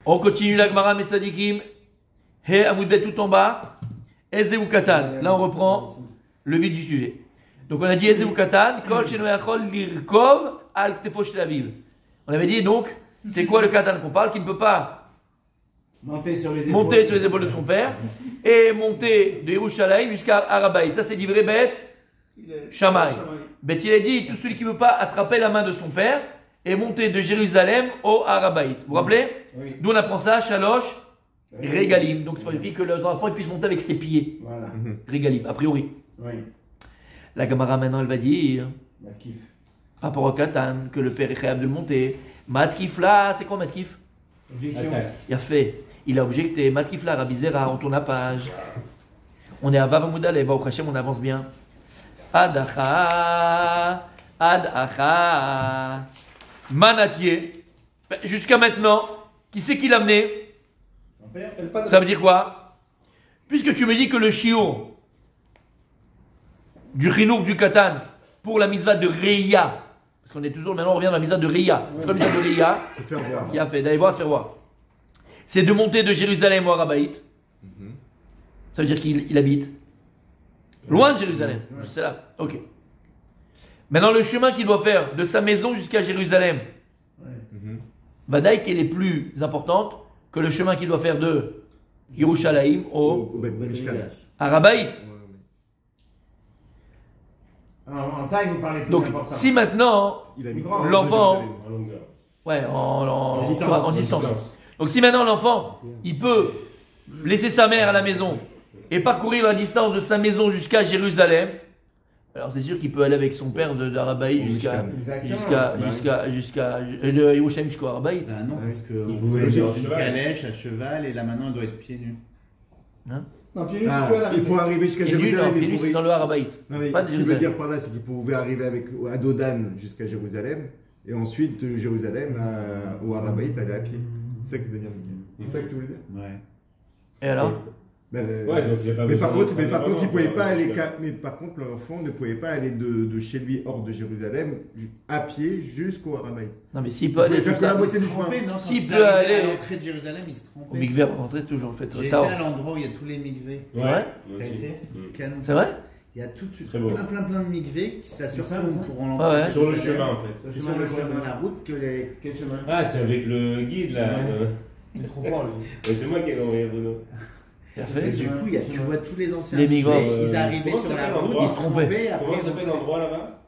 On continue la Gemara Metzadikim. He Amoudbet tout en bas. Ezeu Katan. Là, on reprend le vif du sujet. Donc, on a dit Ezeu Katan. Kol Sheno Yachol Lirkov Al Ktefo Shel Aviv. On avait dit donc, c'est quoi le Katan qu'on parle, qui ne peut pas monter sur les épaules de son père et monter de Yerushalayim jusqu'à Arabaït. Ça, c'est livré bête Shammai. Bête, il a dit tout celui qui ne peut pas attraper la main de son père et monter de Jérusalem au Arabaït. Vous vous rappelez? Oui. D'où on apprend ça, Shalosh Régalim. Donc, c'est pas que l'enfant puisse monter avec ses pieds. Voilà. Régalim, a priori. Oui. La Gemara maintenant, elle va dire, Matkif. par rapport au Katan, que le père est capable de monter. Matkif là, c'est quoi Matkif? Objection. Il a fait. Il a objecté. Matkif là, Rabbi Zera, on tourne la page. On est à Vav Amud Aleph, au Hachem, on avance bien. Adacha, Adacha, Manatier. Jusqu'à maintenant, qui c'est qui l'a amené? Son père. Ça veut dire quoi? Puisque tu me dis que le shiur du chinour du katan pour la mitzvah de Reya, parce qu'on est toujours maintenant on revient dans la mitzvah de Reya. C'est quoi la mitzvah de Reya? Se faire voir. Qui a fait d'aller voir, se faire voir. C'est de monter de Jérusalem au Arabaït. Ça veut dire qu'il habite loin de Jérusalem. C'est là. Ok. Maintenant le chemin qu'il doit faire de sa maison jusqu'à Jérusalem, Vadaï qu'elle est plus importante que le chemin qu'il doit faire de Yerushalayim au Arabaït. En taille, vous parlez plus Donc, important. si maintenant Il a mis l'enfant, En longueur. ouais, en distance. distance. Donc, si maintenant l'enfant, il peut laisser sa mère à la maison et parcourir la distance de sa maison jusqu'à Jérusalem, alors c'est sûr qu'il peut aller avec son père d'Arabaït jusqu'à de Yerushalayim jusqu'à Arabaït. Ah non, parce que Il vous pouvait êtes aller dans à une cheval. calèche à cheval et là maintenant elle doit être pieds nus. Hein? Non, pieds nus, Ah, c'est quoi il l'arrivée? pourrait arriver jusqu'à Et lui, Jérusalem. non, il lui, pourrait- c'est dans le Arabaït. Non, mais Pas de ce qu'il veut Jérusalem. dire par là, c'est qu'il pouvait arriver à Dodan jusqu'à Jérusalem et ensuite de Jérusalem au Arabaït aller à pied. C'est ça qu'il veut dire. C'est ça que tu voulais dire? Ouais. Et alors? Ouais, donc il a pas Mais besoin par contre, d'entraîner il pouvait vraiment, pas aller. parce que- Mais par contre, l'enfant ne pouvait pas aller de chez lui hors de Jérusalem à pied jusqu'au Arabaït. Non, mais s'il Il peut aller pouvait faire tout que la ça, moitié du chemin. Trompé, non, quand S'il ils peut arrivaient aller- à l'entrée de Jérusalem, ils se au trompaient. mikvé, on rentrait toujours en fait. J'ai été Tao. à l'endroit où il y a tous les mikvés. Ouais. Moi T'as aussi. été Mm. Canon. C'est vrai? Il y a tout, Très beau. plein de mikvés qui s'assurent C'est ça, pour ça. rentrer. Ouais, ouais. Sur le chemin en fait. C'est sur le chemin, la route que les. Quel chemin? Ah, c'est avec le guide là. Il est trop fort, lui. C'est moi qui ai envoyé Bruno. Et Parfait. du coup, tu vois tous les anciens Les migrants, mikvés, ils arrivaient comment sur ça la s'appelle route, l'endroit ils se trompaient. Après, Comment s'appelle l'endroit là-bas?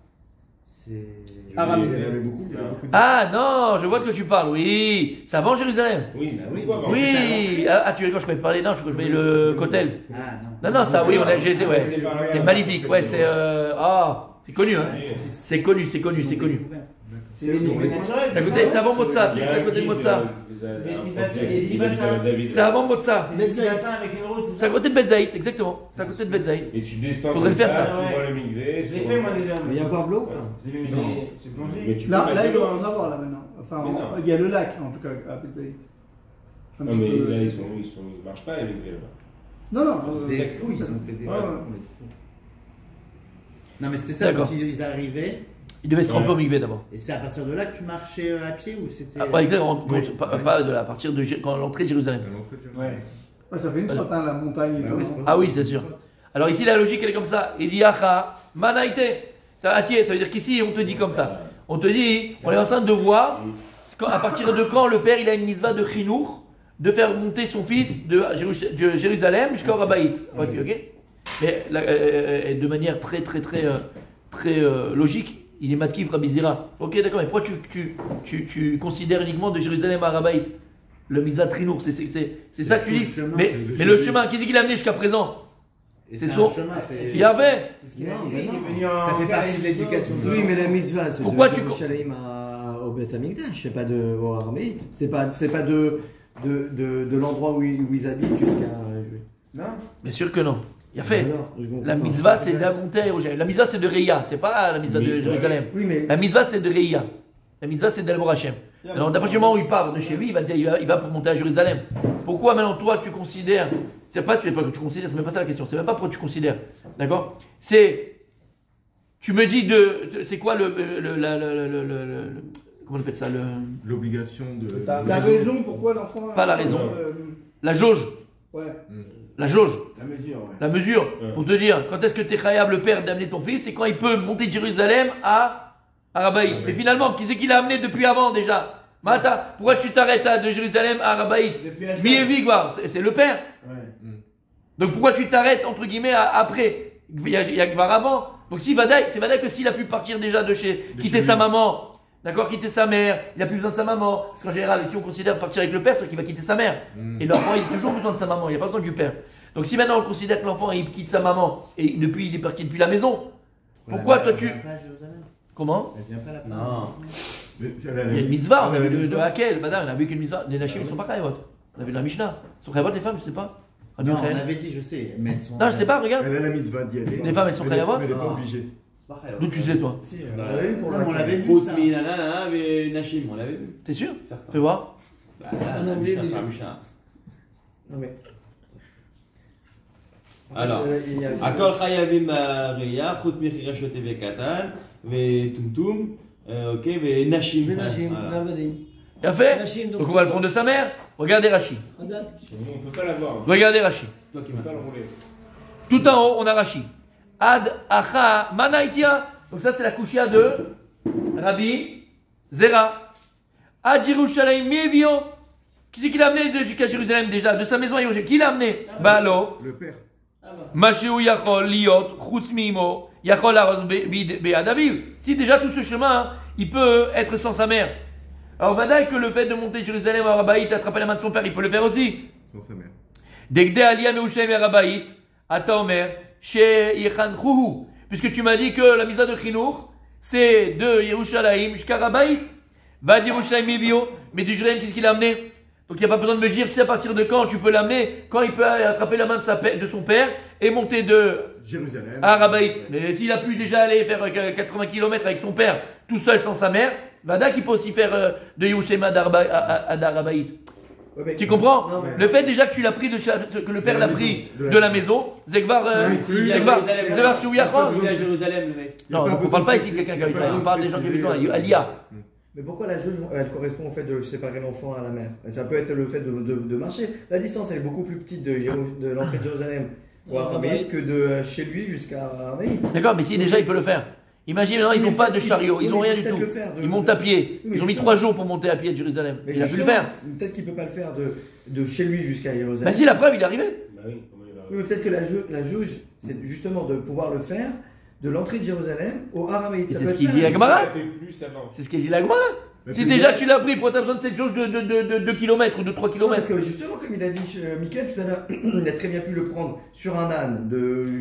C'est. Arabe. Il y en avait beaucoup. il y en avait beaucoup de- Ah non, je vois de quoi tu parles, oui. C'est avant Jérusalem. Oui, Bah c'est oui, quoi, mais avant? Oui. Ah, tu rigoles, je croyais parler, non, je croyais le Cotel. Ah non. Non, ça, oui, j'ai été, ouais. C'est par là. C'est magnifique, ouais, c'est. C'est connu, hein. C'est connu. C'est les mikvés naturels. C'est à côté, c'est avant Motsa, c'est juste à côté de Motsa. C'est avant Motsa. C'est des petits bassins avec une route, c'est C'est à ça? côté de Betzaït, exactement. C'est à côté de Betzaït. Et tu descends Faudrait comme le faire, ça. tu Ouais. vois le migré. Je l'ai fait moi déjà. Mais il y a encore de l'eau ou pas? Je l'ai fait, mais j'ai plongé. Mais tu peux Là, mettre là, de il doit l'eau. en avoir là maintenant. Enfin, Mais non. il y a le lac en tout cas à Betzaït. Un Non, petit mais peu- là, ils marchent pas les migrés là-bas. Non, non. C'est des fous, ils ont fait des. Ouais, ouais. Non, mais c'était ça, D'accord. quand ils arrivaient, Il devait se tremper Ouais. au Migvé d'abord. et c'est à partir de là que tu marchais à pied ou c'était. Ah, ouais, exactement. Ouais. Pas de là, à partir de quand l'entrée de Jérusalem. Ouais. Ouais, ça fait une trotte, hein, la montagne et Bah tout. oui, non c'est pas Ah oui, grave, c'est sûr. Alors ici, la logique, elle est comme ça. Il dit Acha, Manaïte. Ça veut dire qu'ici, on te dit comme ça. On te dit, on est en train de voir à partir de quand le père il a une mitzvah de Chinour de faire monter son fils de Jérusalem jusqu'au Rabaït. Ok. Mais de manière très logique, il est Matkif Rabbi Zera. Ok, d'accord, mais pourquoi tu considères uniquement de Jérusalem à Rabaït le mitzvah Trinour? C'est ça que tu tout dis. le chemin. Mais le chemin, qu'est-ce qu'il a amené jusqu'à présent? Et c'est c'est son- un chemin, c'est. Il y avait. C'est ce qu'il a Non, dit, mais il est non. venu en. Ça fait partie de l'éducation. Oui, mais la mitzvah, c'est Pourquoi de tu- Yerushalayim au Beth Amikdash, c'est pas de au Araméite. C'est pas de l'endroit où ils habitent jusqu'à. Non. Bien sûr que non. Il y a fait. Alors, je comprends La pas. mitzvah, c'est de la montée à Jérusalem. La mitzvah, c'est de Reya. C'est pas la mitzvah de Oui, Jérusalem. Oui, mais. La mitzvah, c'est de Reya. La mitzvah, c'est d'El Borachem. Alors, d'après le moment où il part de chez lui, il va pour monter à Jérusalem. Pourquoi maintenant, toi, tu considères. C'est pas que tu considères, c'est même pas ça la question. C'est même pas pourquoi tu considères. D'accord? C'est. Tu me dis c'est quoi comment on appelle ça, L'obligation de. La raison pourquoi l'enfant. Pas la raison. euh, la jauge. Ouais. La jauge. La mesure, ouais. La mesure. Ouais. Pour te dire, quand est-ce que t'es khayab le père d'amener ton fils, c'est quand il peut monter de Jérusalem à Arabaït. Mais finalement, qui c'est qui l'a amené depuis avant déjà? Mata, pourquoi tu t'arrêtes de Jérusalem à Arabaït? Depuis Ashkelon. Mievi, c'est le père. Ouais. Donc pourquoi tu t'arrêtes entre guillemets après? Il y a Gvar avant. Donc si Vadaï, c'est Vadaï que s'il a pu partir déjà de chez, quitter sa maman, d'accord, quitter sa mère, il n'a plus besoin de sa maman. Parce qu'en général, si on considère partir avec le père, c'est qu'il va quitter sa mère. Et l'enfant, il a toujours besoin de sa maman, il n'y a pas besoin du père. Donc si maintenant on considère que l'enfant il quitte sa maman et depuis il est parti depuis la maison, pourquoi toi tu. Elle vient pas à Jérusalem. Comment? Elle vient pas à la fin. Non. Mais c'est la- Il y a une mitzvah, on a vu de mitzvah. Hakel, on a vu qu'une mitzvah. Les Nashim, ils sont pas Khayavot. On a vu dans la Mishnah. Ils sont Khayavot les femmes, je sais pas. Rabbi Non, Yochanan. on avait dit, je sais, mais elles sont. Non, je sais pas, regarde. Elle a la mitzvah d'y aller. Les femmes, elles sont Mais khayavot mais elle n'est pas Ah. obligée. D'où tu sais toi? Si, On on l'avait vu pour Non, la on l'avait vu. Khutz ça. minana, mais Nashim, on l'avait vu. T'es sûr? Certain. Fais voir. Bah, là, On la avait Mishnah, déjà. pas la Mishnah. Non, mais. Alors, il y a- הכל חייבים בראייה, חוץ מחירשות וקטן, וטומטום, אוקיי, ונשים. ונשים, Voilà. ועבדים. Il a fait. נשים, Donc on va le prendre de sa mère. Regardez Rashi. חזק. Chez nous, on peut pas l'avoir. Regardez Rashi. C'est toi qui On m'as peut pas fait. le rouler. Tout en haut, on a Rashi. Ad acha manaitia. Donc ça c'est la kushia de Rabbi Zera. Ad Yerushalayim mievio. Qui c'est qui l'a amené jusqu'à Jérusalem déjà? De sa maison à Jérusalem. Qui l'a amené? Balo. Le père. Mashéou Yachol Liot, Chutz Mimo, Yachol Aros Be'ad Aviv. Si déjà tout ce chemin, il peut être sans sa mère. Alors, Vadaï que le fait de monter de Jérusalem à Arabaït, attraper la main de son père, il peut le faire aussi. Sans sa mère. Degde Aliyah Meushem et Arabaït, Ata Omer, She Yechanchuhu. Puisque tu m'as dit que la misa de Chinour, c'est de Yerushalayim jusqu'à Arabaït. Va de Yerushalayim Mivio, mais du Jérusalem, qu'est-ce qu'il a amené? Donc il n'y a pas besoin de me dire, tu sais à partir de quand tu peux l'amener, quand il peut attraper la main de son père et monter de Jérusalem. Arabaït. Mais s'il a pu déjà aller faire 80 km avec son père, tout seul sans sa mère, Vada qui peut aussi faire de Yerushalayim à Arabaït. Ouais, mais- Tu comprends? Non, mais- Le fait déjà que tu l'as pris, que le père De la l'a pris maison. de la maison, Zegvar, inclus. Zegvar, Jérusalem. Zegvar Shouyacha. Il est à Jérusalem, le mec. Il y a Non, pas donc on besoin parle pas de ici de préciser- quelqu'un qui il y a habite pas là, on besoin parle de des gens qui préciser. habitent là, Alia. Mais pourquoi la jauge, elle correspond au fait de séparer l'enfant à la mère? Ça peut être le fait de marcher. La distance, elle est beaucoup plus petite de l'entrée de Jérusalem au Arabaït que de chez lui jusqu'à Arabaït. D'accord, mais si déjà il peut le faire. Imagine maintenant, ils Oui, n'ont mais pas de peut-être chariot, qu'il- ils n'ont oui, rien mais du peut-être tout. le faire de- Ils montent de- à pied. Oui, mais Ils ont mis justement. 3 jours pour monter à pied de Jérusalem. Mais Il a pu le justement, faire. Peut-être qu'il peut pas le faire de chez lui jusqu'à Jérusalem. Bah si, la preuve, il est arrivé. Bah oui, comment il va Oui, mais peut-être que la jauge, c'est justement de pouvoir le faire de l'entrée de Jérusalem au Arabaït. Et Ça c'est peut ce être qu'il ça, dit à la- Gemara. Ça fait plus avant. C'est ce qu'il dit la Gemara. Mais Si c'est déjà bien. tu l'as pris, pourquoi t'as besoin de cette jauge de 2 km ou de 3 Non, parce km? que justement, comme il a dit Mickaël tout à l'heure, il a très bien pu le prendre sur un âne.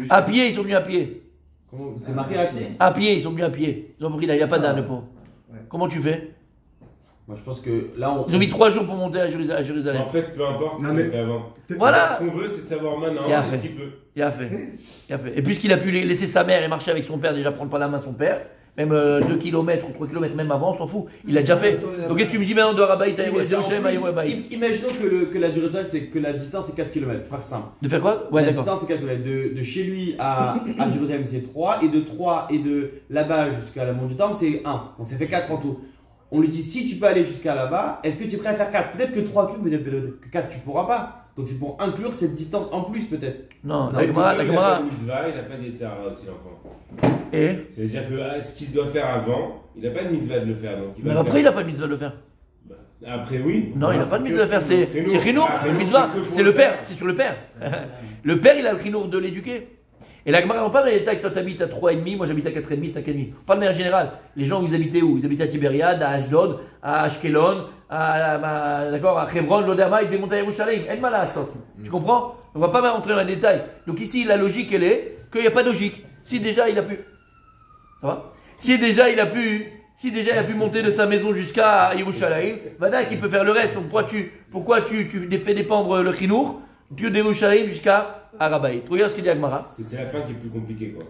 À pied, ils sont venus à pied. Comment- C'est marqué à pied? À pied, ils sont venus à pied. Ils ont pris là, il n'y a pas d'âne pour. Ouais. Comment tu fais? Moi, je pense que là, on. Ils ont mis 3 jours pour monter à Jérusalem. En fait, peu importe ce Non, qu'il mais- a fait avant. Voilà. Ce qu'on veut, c'est savoir maintenant Il a est-ce fait. qu'il peut. Il a fait. Il a fait. Et puisqu'il a pu laisser sa mère et marcher avec son père, déjà prendre par la main son père, même 2 km ou 3 km, même avant, on s'en fout. Il l'a déjà fait. Donc qu'est-ce que tu me dis maintenant de Arabaït à Mais c'est en Jérusalem à plus, Yerushalayim? Imaginons que la durée totale, c'est que la distance c'est 4 km, pour faire simple. De faire quoi? Ouais, La d'accord. distance c'est 4 km. De chez lui à Jérusalem c'est 3, et de 3 et de là-bas jusqu'à la Mont du Temple c'est 1. Donc ça fait 4 en tout. On lui dit si tu peux aller jusqu'à là-bas, est-ce que tu es prêt à faire 4? Peut-être que 3 cubes, peut-être que 4 tu pourras pas. Donc c'est pour inclure cette distance en plus peut-être. Non, Non, la Gemara, Il la n'a pas Gemara. de mitzvah, il n'a pas d'Yetzara aussi, l'enfant. Et C'est-à-dire que ce qu'il doit faire avant, il n'a pas de mitzvah de le faire. Donc il va mais le après, faire. il n'a pas de mitzvah de le faire. Bah, après, oui. Non, il n'a pas de mitzvah de le faire. C'est Chinour. Chinour, Ah, le Chinour, mitzvah. c'est que pour C'est le le père. père. C'est sur le père. Le père, il a le Chinour de l'éduquer. Et la Gemara, on parle des détails. Toi, tu habites à 3,5, moi j'habite à 4,5, 5,5. On parle de manière générale. Les gens, où ils habitaient où? Ils habitaient à Tibériade, à Ashdod, à Ashkelon, d'accord, à Hebron, Loderma, ils devaient monter à Yerushalayim. En mal à Assot. Tu comprends? On va pas rentrer dans les détails. Donc ici, la logique, elle est qu'il n'y a pas de logique. Si déjà il a pu. Ça va? Si déjà il a pu monter de sa maison jusqu'à Yerushalayim, Vada qui peut faire le reste. Donc pourquoi tu fais dépendre le Chinour de Yerushalayim jusqu'à Arabaït? Regarde ce qu'il dit à Gemara. Parce que c'est la fin qui est plus compliquée, quoi.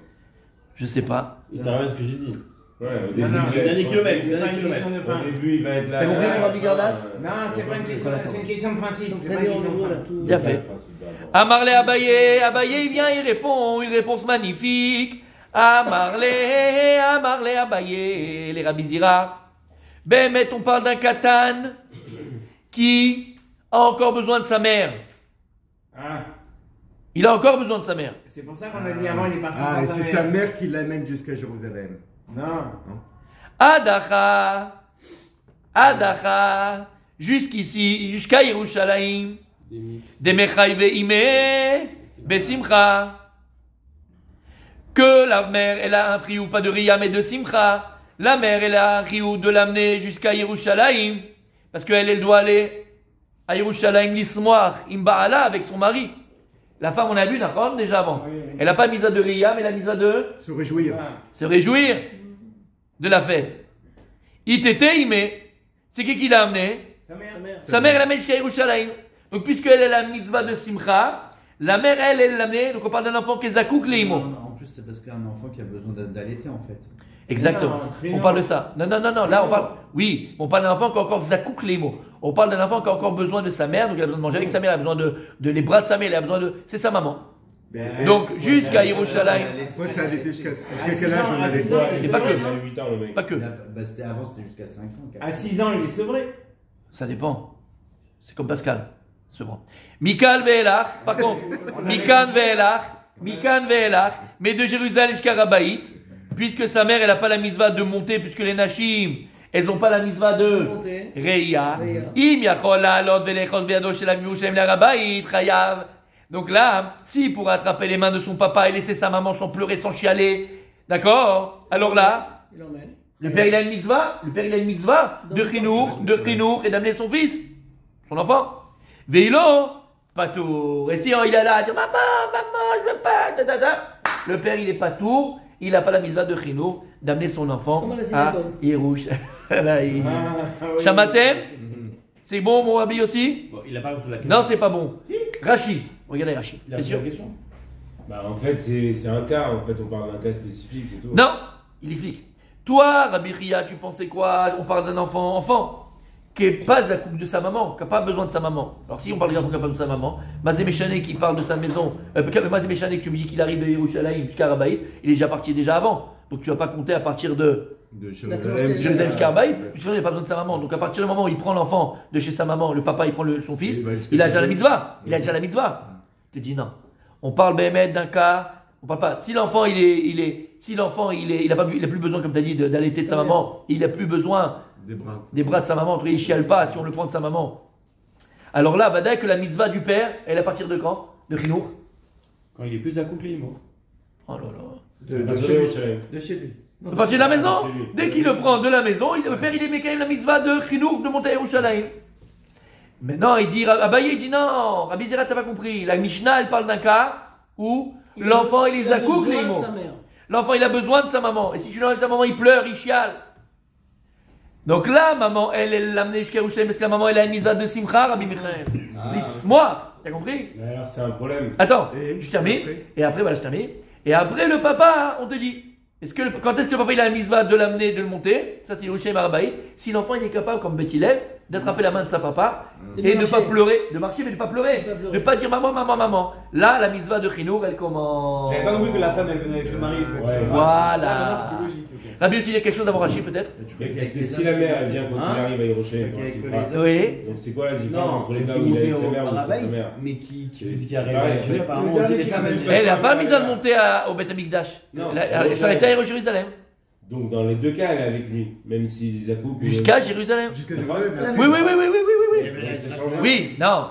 Je sais pas. Il sert à rien ce que j'ai dit. Ouais, au Non, début, non, il va le dernier être- kilomètre, C'est pas une question de fin. Au début, il va être là. T'as compris, là, mon Rabbi Gardas? Non, c'est pas une question, c'est une question de principe. C'est pas Allez, une on question de voit là fin. tout. Bien fait. Amarle Abaye, Abaye il vient, il répond, une réponse magnifique. Amarle Abaye, les Rabbi Zira. Béhémet, on parle d'un katan qui a encore besoin de sa mère. Ah, Il a encore besoin de sa mère. c'est pour ça qu'on a dit avant, il est parti Ah, et sans c'est sa sa mère. mère qui l'amène jusqu'à Jérusalem. Non. Adacha, Adacha, jusqu'ici, jusqu'à Yerushalayim. Demechai ve'ime, besimcha. Que la mère, elle a un prix ou pas de Ria, mais de Simcha. La mère, elle a un prix ou de l'amener jusqu'à Yerushalayim. Parce qu'elle, elle doit aller à Yerushalayim l'ismoir, imba'ala, avec son mari. La femme, on a vu, d'accord, déjà avant. Elle n'a pas mis à de Ria, mais elle a mis à de Se réjouir. se réjouir de la fête. Itete ime, c'est qui l'a amené? Sa mère. Sa mère, elle l'amène jusqu'à Yerushalayim. Donc, puisqu'elle est la mitzvah de Simcha, la mère, elle l'amenait. Donc, on parle d'un enfant qui est zakouk leimo. Non, en plus, c'est parce qu'un enfant qui a besoin d'allaiter en fait. Exactement. On parle de ça. Non. Là, on parle. Oui, on parle d'un enfant qui a encore zakouk leimo. On parle d'un enfant qui a encore besoin de sa mère. Donc, il a besoin de manger avec sa mère. Il a besoin de les bras de sa mère. Il a besoin de. C'est sa maman. Donc, jusqu'à Yerushalayim. Moi, ça allait jusqu'à quel âge on allait C'est pas que. Il a 8 ans, le mec. Pas que. Avant, c'était jusqu'à 5 ans. À 6 ans, il est sevré. Ça dépend. C'est comme Pascal. C'est bon. Mikal ve'elach, par contre, Mikan ve'elach, mais de Jérusalem jusqu'à Rabaït, puisque sa mère, elle n'a pas la mitzvah de monter, puisque les Nashim, elles n'ont pas la mitzvah de Monter. Reya. Reya. Im yachol la'alot ve'lechos be'ado shel Yerushalem la'Rabaït, chayav. Donc là, s'il pourrait attraper les mains de son papa et laisser sa maman sans pleurer, sans chialer, d'accord? Alors là, Il emmène. le père il a une mitzvah, de chinour et d'amener son fils, son enfant. Veilo, patour. Et si il est là à dire maman, je veux pas, le père il est patour, il n'a pas la mitzvah de chinour d'amener son enfant Comment la à synagogue? Yerushalayim. Shamatem, c'est bon mon Rabbi aussi? Bon, il a pas répondu à la question. Non, c'est pas bon. Rachi, regardez Rachi. Il a Bien répondu sûr. à la question. Bah, en fait, c'est un cas. En fait, on parle d'un cas spécifique, c'est tout. Non, il explique. Toi, Rabbi Ria, tu pensais quoi? On parle d'un enfant qui n'est pas à couple de sa maman, qui n'a pas besoin de sa maman. Alors si on parle d'un enfant qui n'a pas besoin de sa maman, Mazé Méchané qui parle de sa maison, Mazé Méchané que tu me dis qu'il arrive de Yerushalayim jusqu'à Rabaït, il est déjà parti déjà avant. Donc tu ne vas pas compter à partir de Jérusalem jusqu'à Rabaït, puisqu'il n'a pas besoin de sa maman. Donc à partir du moment où il prend l'enfant de chez sa maman, le papa il prend son fils, il a déjà la mitzvah. Il a déjà la mitzvah. Tu te dis non. On parle Béhémet d'un cas. On parle pas. Si l'enfant il a plus besoin, comme tu as dit, d'allaiter de sa maman, il a plus besoin des bras de sa maman, il chiale pas si on le prend de sa maman. Alors là, va dire que la mitzvah du père, elle est à partir de quand? De Chinour? Quand il est plus accompli, moi. Oh là là. De chez lui. À partir de la maison, chez lui. dès qu'il le prend de la maison, le père il est quand même la mitzvah de Chinour de monter à Yerushalayim. Maintenant, il dit, Abaye, il dit non, Rabbi Zera, t'as pas compris. La Mishnah, elle parle d'un cas où l'enfant il est a zakouk les besoin de mots. sa mère. L'enfant il a besoin de sa maman. Et si tu l'enlèves de sa maman, il pleure, il chiale. Donc là, maman, elle l'a amené jusqu'à Yerushalayim parce que la maman elle a une mitzvah de Simcha, Rabbi Michael. Moi, t'as compris? Mais alors, c'est un problème. Attends, Et je termine. après Et après, voilà, je termine. Et après, le papa, on te dit. Quand est-ce que le papa il a la mitzvah de l'amener, de le monter? Ça, c'est Yerushalayim Arabaït. Si l'enfant il est capable, comme Beth Hillel, d'attraper la main de sa papa et de ne pas pleurer, de marcher, mais de ne pas pleurer. De pas pleurer. De ne pas dire maman, maman, maman. Là, la mitzvah de Chinour, elle commence. J'avais pas compris que la femme elle venait avec le mari. pour Ouais. que- Voilà. C'est logique, ok. Rabbi aussi, il y a quelque chose avant Rachid, peut-être? Parce que si la mère, elle vient quand il arrive à Yerushalayim pour un Avec simcha, les- Oui. donc c'est quoi la différence Non, entre les cas qui où il est avec montait sa au mère ou sans sa Rabaït, mère? mais qui C'est arrive pareil, à en fait. apparemment, Le dernier c'est qui ça, s'amène- mais- Elle n'a pas mis à le monter au Beth Amikdash. Non. Elle s'arrêtait à Jérusalem. Donc dans les deux cas, elle est avec lui, même si les Zakouk. Jusqu'à Jérusalem. Jusqu'à Jérusalem. Oui, oui, oui, oui, oui, oui, oui. Ça change rien. Oui, non.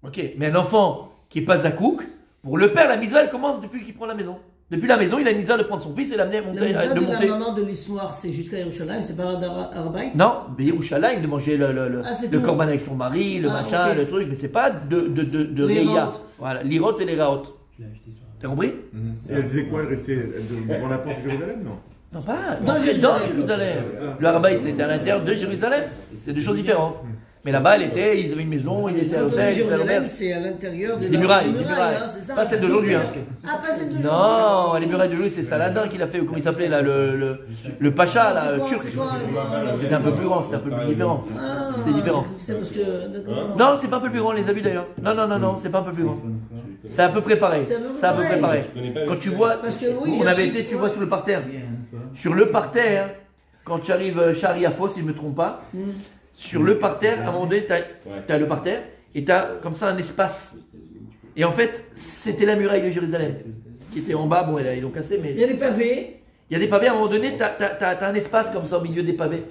Ok, mais un enfant qui n'est pas zakouk, pour le père, la mitzvah, elle commence depuis qu'il prend la maison. Depuis la maison, il a une mitzvah de prendre son fils et l'amener à La monter. mitzvah De de la monter. maman de l'histoire, c'est jusqu'à Yerushalayim, c'est pas Arbaït. Non, mais Yerushalayim, de manger Ah, c'est le tout. korban avec son mari, le Ah, machin, ok. le truc, mais c'est pas de Les Reya. raot. Voilà, l'irot et les raot. Je l'ai acheté sur- T'as compris? Et elle faisait quoi? Elle restait devant la porte de Jérusalem? Non. Non, pas Dans dans Jérusalem. Jérusalem. Le Arbaït, c'était à l'intérieur de Jérusalem. C'est deux choses différentes. Mais là-bas, ils avaient une maison, ils étaient à l'hôtel, ils étaient à Jérusalem, l'hôtel. c'est à l'intérieur de Les murailles, des les murailles. hein, c'est ça. Pas celle d'aujourd'hui, hein. Ah, pas celle d'aujourd'hui. Non, les murailles de Louis, c'est Saladin qui l'a fait, ou comment il s'appelait là, le Pacha, là, C'est quoi, turc. c'est quoi, C'était un peu plus grand, c'était un peu plus différent. Ah, C'est différent. C'est parce que. d'accord. Non, c'est pas un peu plus grand, on les a vus d'ailleurs. Non, c'est pas un peu plus grand. C'est à peu près pareil. C'est à peu près C'est à peu près pareil. pareil. Je connais pas Quand le tu système. vois, Parce que oui, on j'ai avait appris- été, tu vois, sur le parterre. Sur le parterre, quand tu arrives Shari Yafo, si je ne me trompe pas, sur le parterre, à un moment donné, tu as le parterre et tu as comme ça un espace. Et en fait, c'était la muraille de Jérusalem qui était en bas. Bon, ils l'ont cassé, mais. Il y a des pavés. Il y a des pavés, à un moment donné, tu as un espace comme ça au milieu des pavés.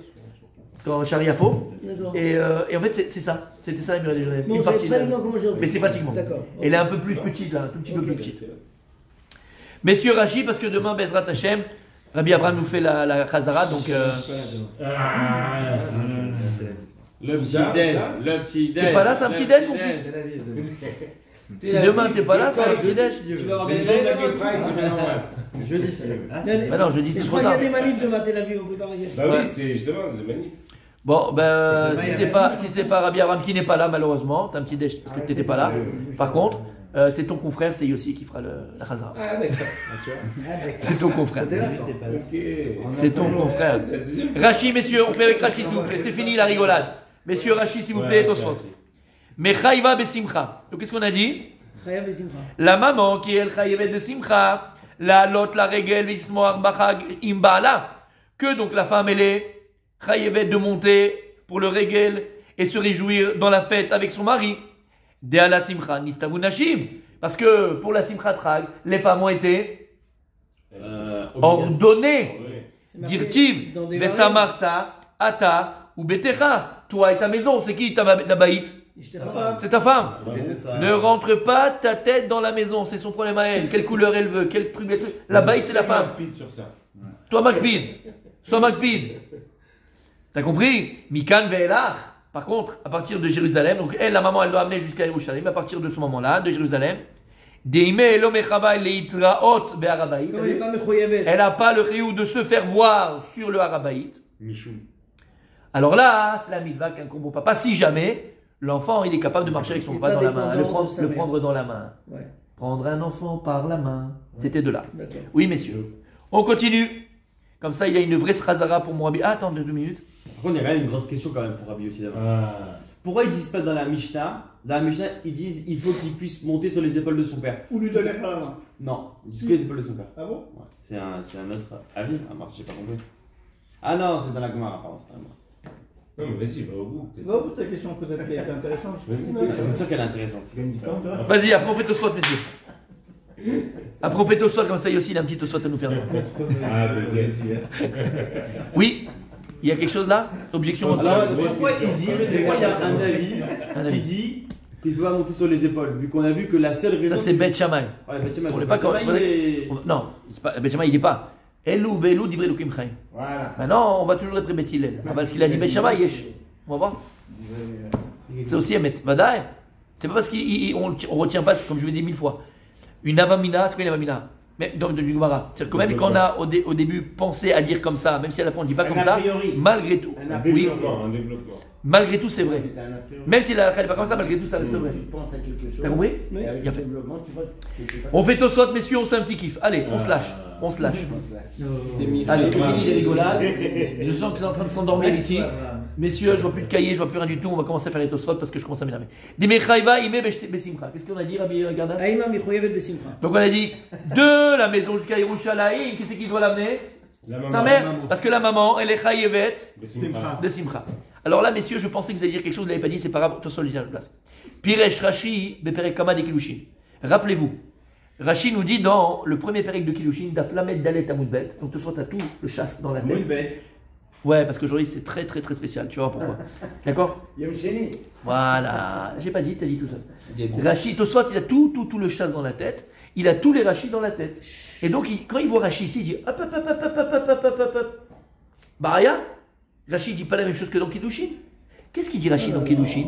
Quand Shari Yafo. D'accord. Et en fait, c'est ça. C'était ça la muraille de Jérusalem. Bon, Une c'est partie très de- bien comment j'ai Mais c'est pratiquement. D'accord. Elle est un peu plus petite, là, un tout petit peu Ok. plus petite. Messieurs Rachi, parce que demain, Bezrat Hashem, Rabbi Abraham nous fait la Chazara, donc. Le petit Ça, déj, ça. le petit déj. T'es pas là, c'est un petit déj, mon déj. fils. Si demain t'es pas là, c'est un petit déj. Tu vas Les organiser gens de la demain, Good Friday, c'est bien normal. Jeudi, si. Ah, Bah non, je dis Mais c'est je trop crois qu'il y tard. a des manifs demain à Tel Aviv, on peut pas regarder. Bah Ouais. oui, c'est justement, c'est des manifs. Bon, ben, Demain, si il y a c'est pas Rabbi Abraham qui n'est pas là, malheureusement, t'as un petit déj parce que t'étais pas là. Par contre, c'est ton confrère, c'est Yossi qui fera la Chazara. Ah, d'accord. C'est ton confrère. T'es là, toi. Ok. C'est ton confrère. C'est la deuxième. Rachi, messieurs, on fait avec Rachi s'il vous plaît. C'est fini la rigolade. Messieurs Rachi, s'il vous plaît, Tosfot. Mechaïva besimcha. Donc qu'est-ce qu'on a dit? Chayav et Simcha. La maman qui est el chayevet de simcha, la lot la regel vismoar bachag imbala, que donc la femme elle est chayevet de monter pour le regel et se réjouir dans la fête avec son mari. De la simcha nistavu nashim, parce que pour la simcha trag, les femmes ont été ordonnées. Oui. C'est marqué Dirtiv, dans des besamarta, ata ou betecha. Toi et ta maison, c'est qui ta baït? Ishtecha. C'est ta femme. C'est ça. Ne rentre pas ta tête dans la maison, c'est son problème à elle. Quelle couleur elle veut, quel truc. La baït, c'est la femme. Pile sur ça. Sois Makpid. Sois Makpid. T'as compris? Mikan ve'elach. Par contre, à partir de Jérusalem, donc elle, la maman, elle doit amener jusqu'à Jérusalem. À partir de ce moment-là, de Jérusalem, Deime elo mechavai leitraot be'arabaït. Comme elle n'est pas mechoyevet. Elle n'a pas le réou de se faire voir sur le Harabaït. Michou. Alors là, c'est la mitzvah qu'un combo papa. Si jamais l'enfant il est capable de marcher avec son Il est papa pas dans la main, dépendant de sa le mère. prendre dans la main. Ouais, Prendre un enfant par la main. C'était de là. d'accord. Oui, messieurs. On continue. Comme ça, il y a une vraie srazara pour Moabi. Ah, attends 2 minutes. Par contre, il y a quand même une grosse question quand même pour Rabbi aussi d'abord. Ah. Pourquoi ils disent pas dans la Mishnah, ils disent il faut qu'il puisse monter sur les épaules de son père? Ou lui donner par la main. Non, juste que les épaules de son père. Ah bon? Ouais, c'est un autre avis. Ah, Marc, j'ai pas compris. Ah non, c'est dans la Gemara, pardon. c'est pas moi. Non, mais vas-y, va au bout. peut-être. Va au bout de ta question, peut-être qu'elle est intéressante. C'est sûr qu'elle est intéressante. Tu gagnes du temps, toi. Vas-y, après on fait Tosfot, messieurs. Après on fait Tosfot, comme ça, il y a aussi un petit Tosfot à nous faire. Ah, peut-être. Oui. Il y a quelque chose là? Objection Alors, oui, pourquoi c'est il sûr. dit, pourquoi il y a un avis Un qui avis. dit qu'il peut pas monter sur les épaules, vu qu'on a vu que la seule raison. Ça, c'est Bet Shammai. Ouais, Bet Shammai. On n'est pas Bet Shammai, quand- il est- Non, Bet Shammai, il dit pas. Elou velu divrei Elokim chaim. Voilà. Maintenant, on va toujours être Bet Hillel. Ah, parce qu'il a dit Bet Shammai, yesh. On va voir. C'est aussi Emet. Vadaï. C'est pas parce qu'on retient pas, comme je vous l'ai dit 1000 fois. Une avamina, c'est quoi une avamina? Mais dans du Gemara. C'est-à-dire que même quand on a au début pensé à dire comme ça, même si à la fin on ne dit pas Un comme a ça, priori. malgré tout. Un a Oui, Développement, un développement. malgré tout c'est vrai. T'as un a priori. Même si la n'est pas comme ça, malgré tout ça reste vrai. Tu penses à quelque chose. T'as compris? Oui. Et avec Bien le fait. développement, tu vois. c'est pas On fait Tosfot, messieurs, on se fait un petit kiff. Allez, on se lâche. On se lâche. Allez, c'est fini les rigolades. Je sens que c'est en train de s'endormir ici. Messieurs, je vois plus de cahier, je vois plus rien du tout. On va commencer à faire les Tosfot parce que je commence à m'énerver. Dimechaiva ime besimcha. Qu'est-ce qu'on a dit, Rabbi Gardas? Aïma mechoyevet de Simcha. Donc on a dit de la maison jusqu'à Yerushalayim. Qui c'est qui doit l'amener? La maman. Sa mère. Parce que la maman, elle est chayevet Simcha. de Simcha. Alors là, messieurs, je pensais que vous alliez dire quelque chose, vous ne l'avez pas dit, c'est pas grave, Tosfot le dit à la place. Piresh Rashi beperek kama de Kilushin. Rappelez-vous, Rashi nous dit dans le premier perek de Kilushin, Daflamet Dalet Amoudbet, donc Tosfot a tout le chasse dans la tête. bête. Ouais, parce qu'aujourd'hui c'est très très très spécial, tu vois pourquoi. D'accord? Yom Sheni. Voilà, j'ai pas dit, t'as dit tout seul. Il est bon. Rashi, Tosfot, il a tout le chasse dans la tête, il a tous les Rashi dans la tête. Et donc, quand il voit Rashi ici, il dit hop hop hop hop hop hop hop hop hop hop. Baraya, Rashi dit pas la même chose que dans Kiddushin. Qu'est-ce qu'il dit Rashi dans Kiddushin?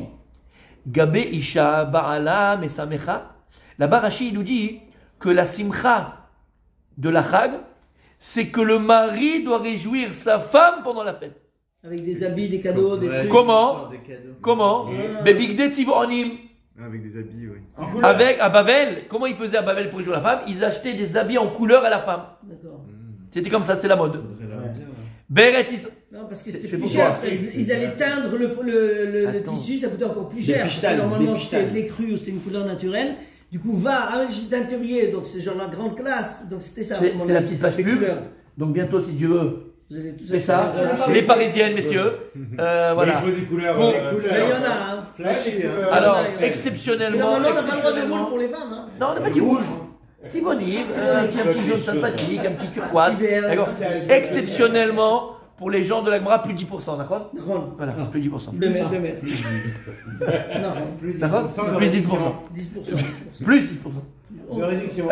Gabé Isha Ba'ala Mesamecha. Là-bas, Rashi il nous dit que la simcha de la Chag, c'est que le mari doit réjouir sa femme pendant la fête. Avec des habits, des cadeaux, des trucs. Comment? Des cadeaux. Comment? Bebigde Tzivonim. Avec des habits, oui. En couleur. Avec à Bavel, comment ils faisaient à Bavel pour réjouir la femme? Ils achetaient des habits en couleur à la femme. D'accord. C'était comme ça, c'est la mode. Faudrait leur dire. Beret Is- Non, parce que C'est c'était pour plus toi. cher. Ils allaient teindre le Attends. tissu, ça coûtait encore plus Des cher. Parce pistales, que normalement, des c'était pistales. de l'écru ou c'était une couleur naturelle. Du coup, va à un teinturier, donc c'est genre la grande classe. Donc c'était ça. C'est à mon la avis, petite page les pub. couleurs. Donc bientôt, si Dieu veut, Vous allez tous C'est ça. acheter- Les parisiennes, messieurs. Voilà. Il faut des couleurs. Pour- Il y en a, hein. Flashy, hein. Alors, Ouais, ouais. exceptionnellement. Normalement, on n'a pas le droit de rouge exceptionnellement- pour les femmes. Hein. Non, on n'a pas dit rouge. Sivonique, un petit jaune sympathique, un petit turquoise. Petit vert, D'accord. un petit- Exceptionnellement, pour les gens de la Gemara, plus 10%, d'accord? Non, Voilà, plus 10%. de mettre. Non, D'accord? Plus 10%. 10%. Plus 10%. De réduction.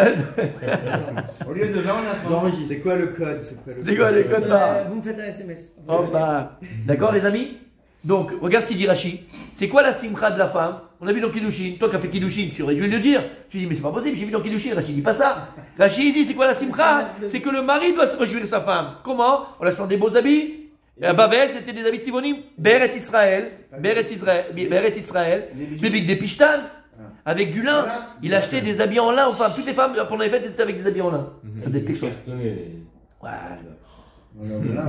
Au lieu de 20, on a 30. C'est quoi le code? C'est quoi le C'est quoi les codes barres? Vous me faites un SMS. Oh bah, d'accord les amis? Donc, regarde ce qu'il dit Rashi. C'est quoi la simcha de la femme? On a vu dans Kiddushin. Toi qui as fait Kiddushin, tu aurais dû le dire. Tu dis, mais c'est pas possible, j'ai vu dans Kiddushin. Rashi dit pas ça. Rashi dit, c'est quoi la simcha? C'est que le mari doit se réjouir de sa femme. Comment? En achetant des beaux habits. Et à Babel, c'était des habits de Sivonim. Beret Israël. Bébik des Pishtan. Avec du lin. Il achetait des habits en lin. Enfin, toutes les femmes, pendant les fêtes, c'était avec des habits en lin. Ça doit être quelque chose. Ouais.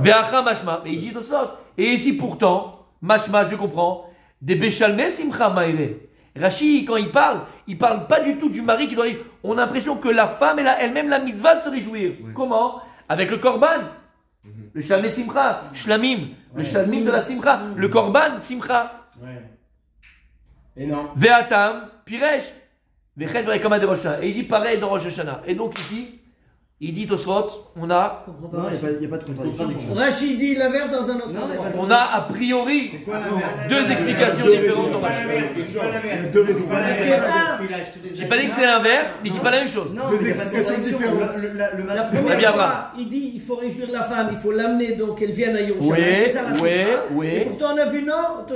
Ve'acha mashma, mais il dit de sorte. Et ici pourtant, mashma, je comprends, des béchalné simcha maïre. Rashi, quand il parle pas du tout du mari qui doit arriver. On a l'impression que la femme, elle-même, la mitzvah de se réjouir. Oui. Comment? Avec le korban. Le shalmé simcha, shlamim, le shalmim de la simcha, le korban simcha. Ouais. Et non. Ve'atam, piresh, ve'chet ve'ekama de Rosh Hashanah. Et il dit pareil dans Rosh Hashanah. Et donc ici, il dit Tosfot, on a Je comprends Non, pas. il n'y a pas de contradiction. Rachid dit l'inverse dans un autre Non, endroit. on a a priori C'est quoi l'inverse? deux explications Deux différentes raisons. dans Pas Rashi. l'inverse, c'est pas l'inverse. Il y a deux raisons. C'est pas Parce que l'inverse. là, Il a acheté des J'ai pas dit que c'est l'inverse, mais il dit pas la même chose. Non, Deux mais il y a pas de explications contradiction. différentes. Le La mari- Très bien, première Abraham. fois, il dit il faut réjouir la femme, il faut l'amener donc qu'elle vienne à Yerushalayim. Oui, C'est ça la oui, simcha. oui. Et pourtant on a vu non.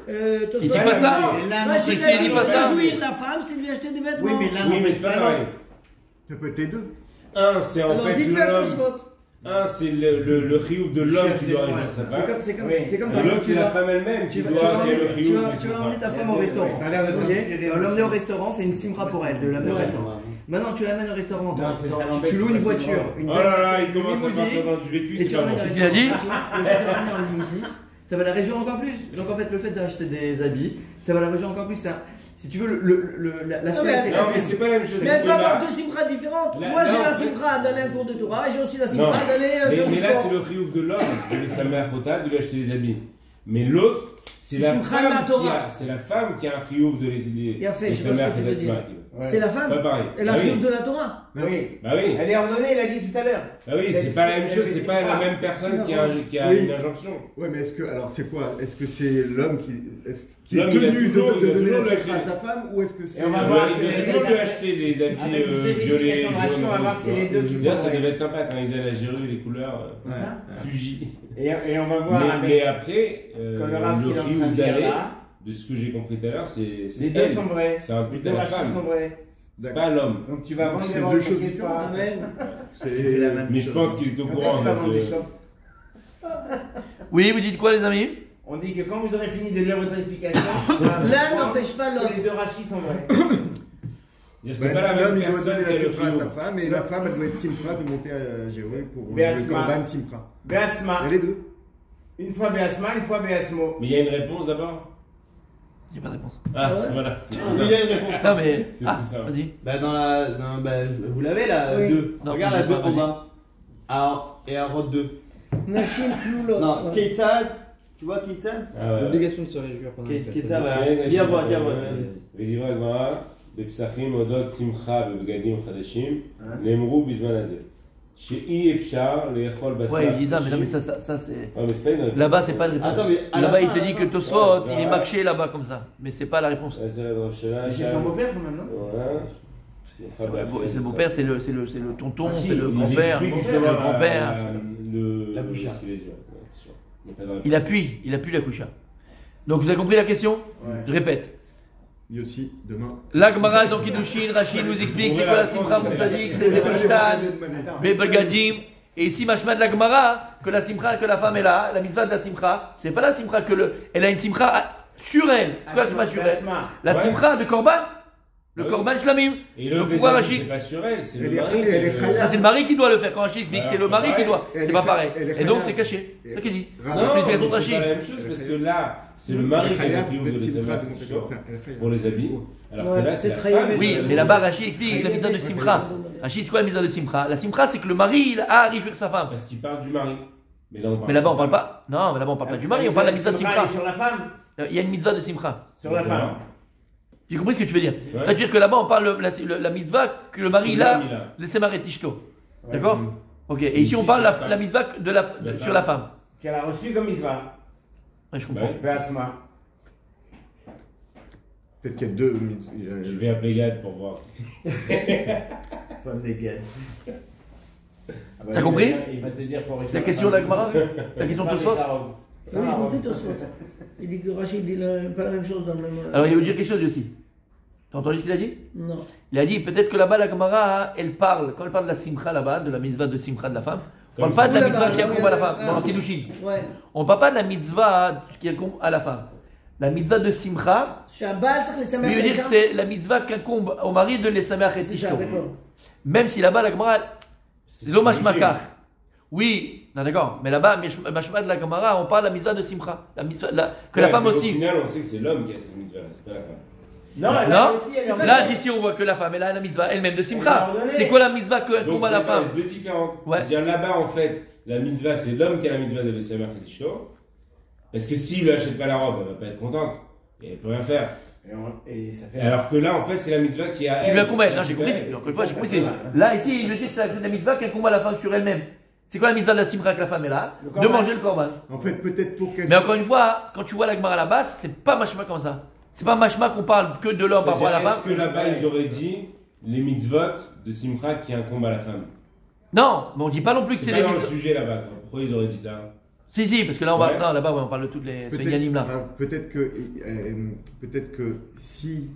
Il dit pas ça. Rachid Mais a s'il dit dit pas ça. réjouir la femme, c'est lui acheter des vêtements. Oui, mais là, Oui, mais c'est pas pareil. Ça peut être les deux. Un, c'est en Alors fait dites-lui à tous l'homme. votre. Un, c'est le riouf de l'homme qui doit réjouir sa femme. C'est comme Et par l'autre, exemple, c'est la femme elle-même qui doit amener le riouf de tu son vas emmener ta femme. femme au restaurant. Ça a l'air de Ok. t'inspirer Tu vas l'emmener au aussi. restaurant, c'est une simra pour elle de l'amener au restaurant. Maintenant, tu l'amènes au restaurant, Non, c'est ça tu l'embête, loues c'est une pas voiture, si une Oh là là, belle il commence à limousine, partir dans du vécu, et c'est tu pas l'emmènes au bon. Qu'est-ce qu'il a dit? restaurant. Tu vois, le fait de l'emmener en limousine, ça va la réjouir encore plus. Donc en fait, le fait d'acheter des habits, ça va la réjouir encore plus. Si tu veux, la Non, finalité. Non, mais c'est pas la même chose. Mais Parce elle que peut avoir là, deux simras différentes. Là, Moi j'ai non, la c'est- simra d'aller à un cours de Torah, j'ai aussi la Non. simra d'aller faire du mais là, sport. c'est le riouf de l'homme de laisser sa mère Chota, de lui acheter des habits. Mais l'autre, c'est C'est la Simchat femme Torah. qui a un riouf de Et en fait, je sa vois ce mère que tu veux dire. Ouais. C'est la C'est pas femme. pareil. Elle a Bah fait oui. de la Torah. Oui. Bah oui. Elle est ordonnée, il a dit tout à l'heure. Bah oui, c'est pas la même chose, c'est pas la même personne qui a Oui. une injonction. Ouais, mais est-ce que, alors c'est quoi? Est-ce que c'est l'homme qui est L'homme, il a tenu toujours- de il a donner toujours la le simcha à acheter. sa femme ou est-ce que c'est. Et on va Il voir. a toujours lui acheter des habits Avec une violets, vérification de jaunes, ration, on va voir roses, si les deux qui D'ailleurs, font ça avec. devait être sympa quand ils allaient à Jérusalem, les couleurs Ouais. fugies. Et on va voir Mais avec. après, Comme le Rav qui est en train de riouf dire d'aller, là, de ce que j'ai compris tout à l'heure, c'est les deux elle. sont vrais. C'est un Les putain deux de rachis femme. sont vrais. C'est pas l'homme. Donc tu vas vendre C'est des deux robes, choses t'inquiète différentes. pas. Amen. C'est fais la même Mais je pense qu'il est au Quand courant. est-ce que tu vas donc, vendre des shops Oui, vous dites quoi les amis? On dit que quand vous aurez fini de lire votre explication, L'un n'empêche pas que l'autre. les deux rachis sont vrais. c'est pas la même L'homme il doit personne donner qui la a le simcha à sa riouf. femme et la femme elle doit être simcha de monter à Jérusalem pour le Béasma. korban simcha. Béasma. Il y a les deux. Une fois Béasma, une fois Béasmo. Mais il y a une réponse d'abord. J'ai pas de réponse. Ah, Ah ouais voilà, c'est pour Il ça. y a une réponse. Non mais. C'est Ah, pour ça. vas-y. Bah, vous l'avez là, Oui. 2. Non, Regarde j'ai la 2 pas, en vas-y. bas. Et à Rod 2. Nashim plus l'autre. Non, Ouais. Ketzad. Tu vois Ketzad? Ah ouais. L'obligation de se réjouir pendant les fêtes. Ketzad, Ouais, voilà. Viens voir, viens voir. ודברי הגמרא, בפסחים אודות שמחה בבגדים חדשים, נאמרו בזמן הזה. שאי אפשר לאכול בשר Ouais, il dit ça, mais non, mais חדשים. ça c'est. Ouais, mais c'est pas une réponse. Là-bas, c'est pas une réponse. Attends, mais à la Là-bas, il fin, te dit que attends. Tosfot, il est Ouais. marché là-bas comme ça. Mais c'est pas la réponse. Ouais, c'est la Rosh Hashanah, Chez Sham. son beau-père quand même, non Voilà. C'est le beau-père, c'est le tonton, Ah, si, c'est le Il grand-père, explique c'est justement le grand-père. La boucha. ce qu'il est dit, ouais, c'est sûr. Mais pas de réponse. Il appuie la coucha. Donc vous avez compris la question? Ouais. Je répète. Yossi, demain. La Gemara dans Kiddushin, Rachid nous explique c'est quoi la simcha moussadik, c'est le Bishtan, Bebagadim. Et ici, machma de la Gemara, que la simcha que la femme est là, la mitzvah de la simcha, c'est pas la simcha elle a une simcha sur elle. C'est quoi la simcha sur elle? La Ouais. simcha de Korban, le Ouais. Korban Shlamim. Et Donc le pourquoi deuxième, Rachid? c'est pas sur elle, c'est Elle le est- mari. elle est qui- khaya. Ah, c'est le mari qui doit le faire. Quand Rachid explique, Voilà, c'est le c'est mari qui pareil. doit. Elle C'est est pas khaya. pareil. Elle est Et donc khaya. c'est caché. C'est ça qu'il dit. Non, Donc, mais l'explication de c'est Rachid. pas la même chose parce que là, c'est le mari qui a le triomphe de les pour les habits. Alors que Ouais, là, c'est c'est très la femme. élevé. Oui, qui a mais le là-bas, triomphe. Rachid explique la mitzvah de Simcha. Rachid, c'est quoi la mitzvah de Simcha? La Simcha, c'est que le mari, il a à réjouir sa femme. Parce qu'il parle du mari. Mais là, on parle Mais là-bas, on de parle femme. pas. Non, mais là-bas, on parle pas du mari, on parle de la mitzvah de simcha. Sur la femme. Il y a une mitzvah de simcha. Sur la femme. J'ai compris ce que tu veux dire. Ouais. Ça veut dire que là-bas, on parle de la mitzvah que le mari il a, Il a. laissez marrer tishto. D'accord. Ok. Et ici, on parle la mitzvah sur la femme. Qu'elle a reçu comme Isva. Ouais, je comprends. Ouais. Béasma. Peut-être qu'il y a deux. Je vais appeler Gad pour voir. Femme des gars. T'as compris Il va te dire, faut La question d'Agmara. La question de Tosfot. Oui, j'ai compris Tosfot. Il dit que Rachid dit pas la même chose dans le même. Alors, il va vous dire quelque chose aussi. T'as entendu ce qu'il a dit? Non. Il a dit peut-être que là-bas, la Gemara, elle parle, quand elle parle de la simcha là-bas, de la mitzvah de simcha de la femme, on Comme ne parle pas de la ça. mitzvah qui incombe à la femme, Ah. dans l'Antilouchine. Ouais. On ne parle pas de la mitzvah qui incombe à la femme. La mitzvah de simcha, Shabbat, צריך לשמח lui veut dire que האישה. c'est la mitzvah qui incombe au mari de les sameach et C'est ça, tishto. d'accord. Même si là-bas, la Gemara, c'est l'hommage logique. makar. Oui, non, d'accord, mais là-bas, mashma de la Gemara, on parle de la mitzvah de simcha. La mitzvah, que la Ouais, femme mais aussi. Au final, on sait que c'est l'homme qui a cette mitzvah, c'est pas la femme. Non, elle a Non, aussi, elle a là aussi. ici on voit que la femme elle a la mitzvah elle-même de Elle simcha. l'a ordonné. C'est quoi la mitzvah que Donc, incombe à la c'est femme? deux différentes. Ouais. C'est-à-dire là-bas, en fait, la mitzvah, c'est l'homme qui a la mitzvah de laisser Samer Khadishto. Parce que s'il lui achète pas la robe, elle va pas être contente. Et elle peut rien faire. Et ça fait. Alors que là, en fait, c'est la mitzvah qui a. Qui lui incombe à elle. Non, j'ai compris. Encore une fois, j'ai compris. ce qu'il dit. Là ici il veut dire que c'est la mitzvah qui incombe à la femme sur elle-même. C'est quoi la mitzvah de la simcha que la femme est là? Le De korban. manger le korban. En fait, peut-être pour qu'elle Mais encore une fois, quand tu vois la Gemara à la base, c'est pas mashma comme ça. C'est pas mashma qu'on parle que de l'homme par rapport à la Est-ce femme. que là-bas, ils auraient dit les mitzvot de Simcha qui incombent à la femme? Non, mais on dit pas non plus que C'est c'est pas les dans le mitzvahs. sujet là-bas. Pourquoi ils auraient dit ça? Si, parce que là on va. Ouais. Non, là-bas ouais, on parle de toutes les. C'est Yanim là. peut-être que si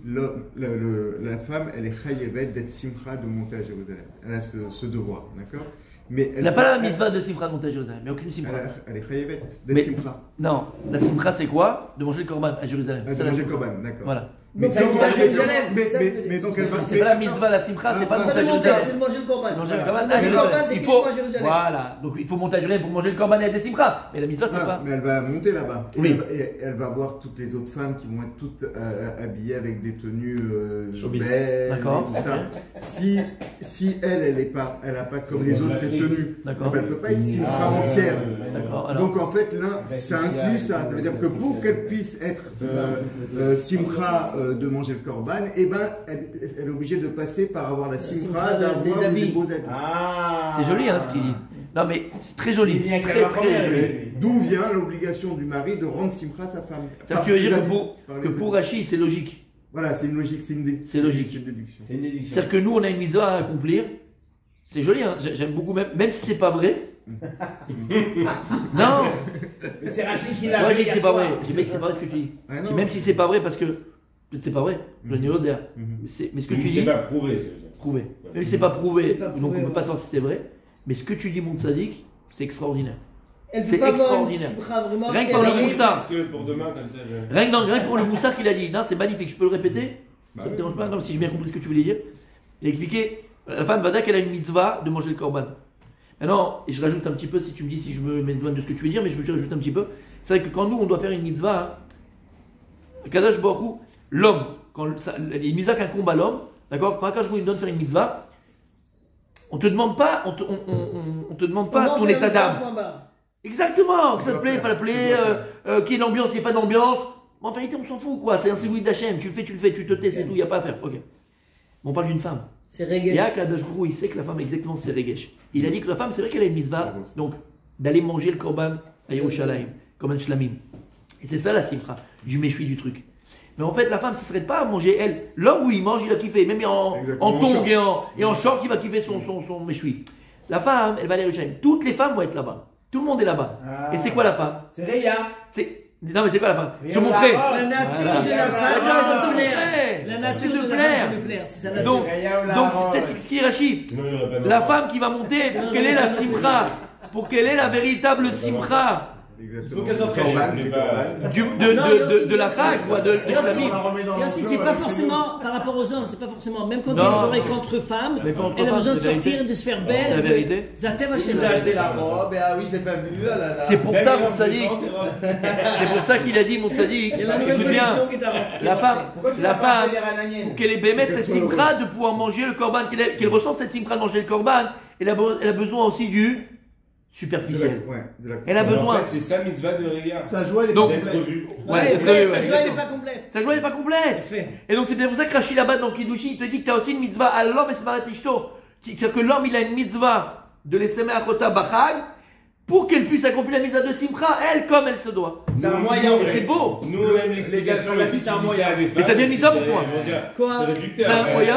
la femme, elle est chayevet d'être simcha de monter à Jérusalem. Elle a ce devoir, d'accord? Mais Il n'a pas la mitzvah de simcha de monter à Jérusalem, mais aucune simcha. Elle est chayevet Mais- d'être simcha. Non, la simcha c'est quoi? De manger le korban à Jérusalem. Elle C'est de la manger le simcha. korban, d'accord. Voilà. Mais Donc, ça, c'est on monter à va- Jérusalem, mais- c'est ça mais- que je mais dis. donc elle va. C'est pas la mitzvah, la simcha, c'est pas de C'est monter pas à de monter, Jérusalem. c'est de manger le korban. Manger le Voilà. korban à Manger le Jérusalem. korban, c'est Il qu'il faut. faut à Jérusalem. Voilà. Donc il faut monter à Jérusalem pour manger le korban et des simcha. Mais la mitzvah c'est Ah, pas. mais elle va monter là-bas. Et Oui. elle va voir toutes les autres femmes qui vont être toutes habillées avec des tenues Showbiz. belles D'accord. et tout ça. Si elle a pas comme les autres cette tenue, D'accord. elle peut pas être simcha Ah, entière. D'accord. Alors. Donc en fait là, ça inclut ça. Ça veut dire que pour qu'elle puisse être simcha de manger le korban, eh ben elle est obligée de passer par avoir la simcha simcha d'avoir des des habits. beaux habits. Ah. C'est joli hein ce qu'il dit. Non mais c'est très joli. Il vient qu'elle Très va très combien, joli. lui D'où vient l'obligation du mari de rendre simcha à sa femme? Ça Par tu veux ses dire habits, par que les pour habits. Rachid c'est logique. Voilà, c'est une logique, C'est logique. C'est une déduction. C'est une déduction. C'est-à-dire que nous on a une mitzvah à accomplir. C'est joli hein. J'aime beaucoup même si c'est pas vrai. Non. Mais c'est Rachid qui l'a Moi, fait j'ai dit que c'est hier pas soir. vrai. J'ai dit que c'est pas vrai ce que tu dis. Ah, Je non, dis même si c'est pas vrai parce que peut-être c'est pas vrai. Je n'ai l'autre derrière. Mhm. Mais ce que Mais tu c'est dis, pas prouvé, ça veut dire. prouvé. Même si c'est pas prouvé, C'est pas prouvé, donc on peut ouais. pas savoir si c'est vrai. Mais ce que tu dis, mon tzaddik, c'est extraordinaire. Elle C'est peut pas avoir une extraordinaire. simcha vraiment. Rien que si par elle le arrive- moussard. Parce que pour demain, comme ça, je. Rien que pour le moussard qu'il a dit, non, c'est magnifique. Je peux le répéter? Bah Ça te oui. dérange pas? Non, si j'ai bien compris ce que tu voulais dire. Il a expliqué, la femme va dire qu'elle a une mitzvah de manger le korban. Maintenant, et je rajoute un petit peu si tu me dis si je me m'éloigne de ce que tu veux dire, mais je veux rajouter un petit peu. C'est vrai que quand nous on doit faire une mitzvah, hein, Kadosh Baruch Hu, l'homme, une mitzvah qu'incombe à l'homme, d'accord? Quand Kadosh Baruch Hu nous donne de faire une mitzvah, on te demande pas, on te demande pas Comment ton on fait état le d'âme. point barre. Exactement, que ça te plaît, pas te plaît, qu'il y ait une ambiance, qu'il n'y ait pas d'ambiance. En vérité, on s'en fout quoi, c'est un sévoui d'Hachem, tu le fais, tu te tais, c'est tout, il n'y a pas à faire. Ok. Mais on parle d'une femme. C'est regesh. Y'a Kadosh Baruch Hu, il sait que la femme exactement c'est Regesh. Il a dit que la femme, c'est vrai qu'elle a une mitzvah, donc d'aller manger le korban à Yerushalayim, comme un shlamim. Et c'est ça la simcha, du méchoui du truc. Mais en fait, la femme, ce serait pas à manger elle. L'homme, oui, il mange, il va kiffer, même en Exactement, tongs en et en short, il va kiffer son méchoui. La femme, elle va aller à Yerushalayim. Toutes les femmes vont être là-bas. Tout le monde est là-bas. Ah. Et c'est quoi la femme? C'est Réa. Non, mais c'est quoi la femme? Se Rien montrer. là-bas. La nature Voilà. de la femme, Voilà. c'est de plaire. Ouais. La C'est nature de de la plaire. femme, c'est de plaire. C'est sa nature. Donc, c'est peut-être ce qu'il dit Rachid. Sinon, il n'y aurait pas La d'enfant. femme qui va monter pour qu'elle ait la simcha, pour qu'elle ait la véritable simcha Exactement. Faut qu'elle soit fraîche. Korban, Mais les pas- korban. de la Chag, quoi, de Shlamim. Et aussi, c'est pas forcément par rapport aux hommes, c'est pas forcément, même quand il y a Non. une soirée contre femmes, Mais contre elle a femmes, besoin de c'est la sortir, vérité. de se faire C'est belle. la vérité. Zatem J'ai Hashem. acheté la robe, et ah oui, je l'ai pas vu, ah là là. C'est pour ça, mon tzaddik. tzaddik. C'est pour ça qu'il a dit, mon tzaddik. Il y a la nouvelle Écoute bien. collection qui est à rentrer. La femme, la femme, les Rananiennes. pour qu'elle ait bémet cette simcha de pouvoir manger le korban, qu'elle ressente cette simcha de manger le korban, elle a besoin aussi du superficielle. Ouais, de la Elle a Mais besoin. En fait, c'est ça mitzvah de regard. Sa joie, elle est Donc, pas D'être complète. vu. Ouais, Sa joie, elle n'est exactement. pas complète. Sa joie n'est pas complète. Fait. Et donc c'est bien pour ça que Rachid là-bas dans Kiddushin, il te dit que tu as aussi une mitzvah à l'homme et Smarat Ishto. C'est-à-dire que l'homme il a une mitzvah de laisser Me'achota Bachag pour qu'elle puisse accomplir la mitzvah de Simcha, elle comme elle se doit. C'est un moyen, Et c'est beau. Nous, on aime l'explication, Les gars, mais si c'est un tu dis moyen. ça à des Mais femmes, ça devient une mitzvah pour c'est- toi. ils vont dire, Quoi c'est réducteur. C'est un moyen.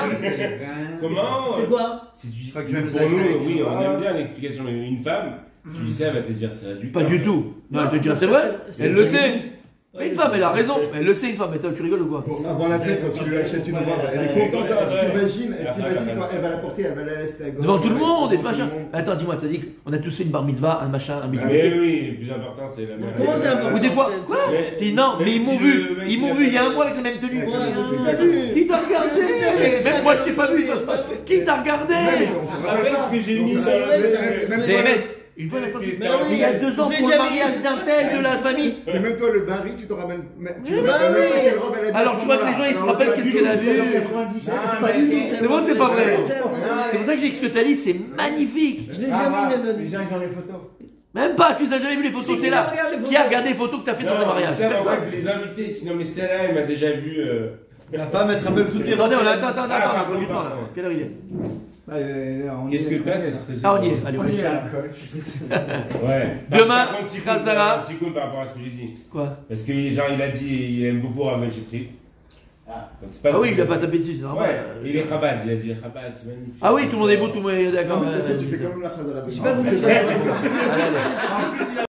Comment C'est quoi? Si tu dis crois que je vais pour les nous, acheter, oui, tu on vois. aime bien l'explication, mais une femme, tu dis ça, elle va te dire c'est réducteur. Pas du tout. Non, elle te dit c'est vrai. c'est Elle le sait. féministe. Mais une femme, elle a raison. Elle le sait, une femme. Mais toi, tu rigoles ou quoi? Avant la fête, quand tu lui achètes une robe, elle est contente, elle s'imagine quand elle va la porter, elle va la laisser à gauche. Devant tout le monde et Devant machin. tout le monde. Attends, dis-moi, ça dit qu'on a tous fait une bar mitzvah, un machin, un bidou. Mais oui, le plus important, c'est la mère. Comment c'est important? Ou des fois, C'est- quoi? Mais- T'es non, mais même ils si m'ont le vu. mec, Ils il m'ont a vu il y a pas- un mois avec la même tenue. Ouais, on t'a vu. Qui t'a regardé? Même moi, je t'ai pas vu. Qui t'a regardé? On se Après, rappelle ce que j'ai mis On sur se le- rappelle, même Des toi, mecs, une fois, la fois, Mais il y a 2 ans je l'ai pour le jamais mariage vu. d'un tel de la famille. mais même toi, le Barry, tu te ramènes. Tu te Mais rappelles même oui. pas quelle robe elle a mis à Alors, ce tu vois que les gens, moment-là. ils se rappellent qu'est-ce qu'elle a vu. En 97, Ah, pas mais du tout. C'est bon, c'est pas vrai. Tellement. C'est pour ça que j'ai dit que ce que t'as dit, c'est magnifique. Je l'ai jamais vu, elle m'a Les dit. gens, ils ont les photos. Même pas, tu les as jamais vu les photos, Si, t'es là. regarde les photos. Qui a regardé les photos que t'as fait dans un Non, mariage? ça, en Personne. fait, les invités. Non, mais celle-là, elle m'a déjà vu. La femme, elle se rappelle toutes les Attendez, on a, attends, Ah, on a pardon, du temps là. pardon. Quelle heure il est? Qu'est-ce que t'as qui serait- Ah, on y est, allez, on On y y est est. là. Ouais. Demain, Par contre, petit coup, Khazara. un petit coup par rapport à ce que j'ai dit. Quoi? Parce que, genre, il a dit, il aime beaucoup Rav Sheprit. Donc, c'est pas Ah oui, tout- il a pas tapé dessus, c'est normal. Ouais, il est Chabad, il a dit Chabad, c'est magnifique. Ah oui, tout le monde est beau, tout le monde est d'accord. Non, mais tu sais, tu fais quand même la chazara de Je sais pas, vous faites- Allez, allez.